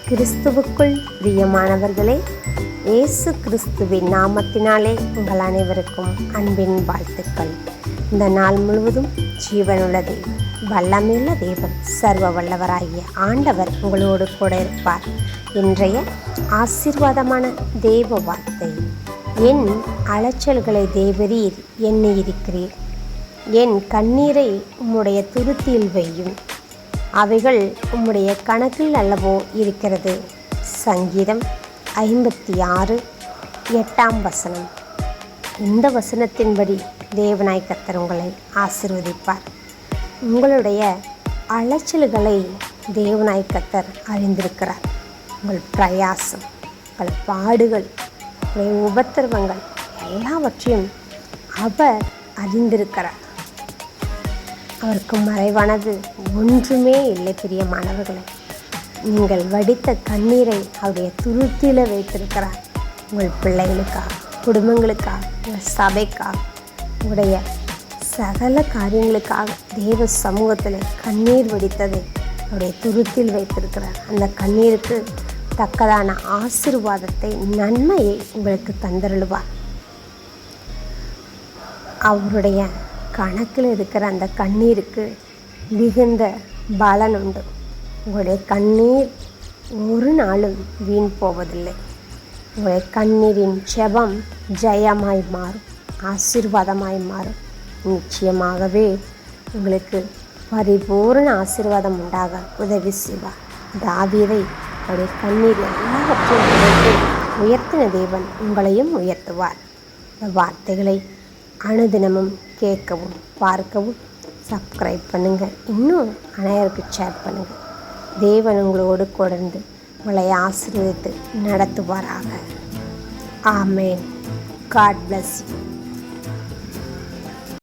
கிறிஸ்துவுக்குள் பிரியமானவர்களே, இயேசு கிறிஸ்துவின் நாமத்தினாலே உங்கள் அனைவருக்கும் அன்பின் வாழ்த்துக்கள். இந்த நாள் முழுவதும் ஜீவனுள்ள தேவன், வல்லமையுள்ள தேவன், சர்வ வல்லவராகிய ஆண்டவர் உங்களோடு கூட இருப்பார். இன்றைய ஆசீர்வாதமான தேவ வார்த்தை: என் அலைச்சல்களை தேவரீர் எண்ணி இருக்கிறீர், என் கண்ணீரை உம்முடைய துருத்தியில் வையும், அவைகள் உம்முடைய கணக்கில் அல்லவோ இருக்கிறது. சங்கீதம் 56:8. இந்த வசனத்தின்படி தேவனாய் கர்த்தர் உங்களை ஆசீர்வதிப்பார். உங்களுடைய அலைச்சல்களை தேவனாய் கர்த்தர் அறிந்திருக்கிறார். உங்கள் பிரயாசம், உங்கள் பாடுகள், உங்களுடைய உபத்திரவங்கள் எல்லாவற்றையும் அவர் அறிந்திருக்கிறார். அவருக்கு மறைவானது ஒன்றுமே இல்லை. பிரியமானவர்களே, நீங்கள் வடித்த கண்ணீரை அவருடைய துருத்தியில் வைத்திருக்கிறார். உங்கள் பிள்ளைகளுக்காக, குடும்பங்களுக்காக, உங்கள் சபைக்காக, உங்களுடைய சகல காரியங்களுக்காக தேவ சமூகத்தில் கண்ணீர் வடித்ததை அவருடைய துருத்தில் வைத்திருக்கிறார். அந்த கண்ணீருக்கு தக்கதான ஆசீர்வாதத்தை, நன்மையை உங்களுக்கு தந்தருளுவார். அவருடைய கணக்கில் இருக்கிற அந்த கண்ணீருக்கு மிகுந்த பலன் உண்டு. உங்களுடைய கண்ணீர் ஒரு நாளும் வீண் போவதில்லை. உங்களுடைய கண்ணீரின் ஜெபம் ஜெயமாய் மாறும், ஆசீர்வாதமாய் மாறும். நிச்சயமாகவே உங்களுக்கு பரிபூர்ண ஆசீர்வாதம் உண்டாக உதவி செய்வார். தாவீதை அவருடைய கண்ணீர் எல்லாவற்றையும் உயர்த்தின தேவன் உங்களையும் உயர்த்துவார். இந்த வார்த்தைகளை அனுதினமும் கேட்கவும் பார்க்கவும் சப்ஸ்கிரைப் பண்ணுங்கள். இன்னும் அனைவருக்கு ஷேர் பண்ணுங்கள். தேவன் உங்களோடு தொடர்ந்து உங்களை ஆசீர்வதித்து நடத்துவாராக. ஆமேன். God bless you.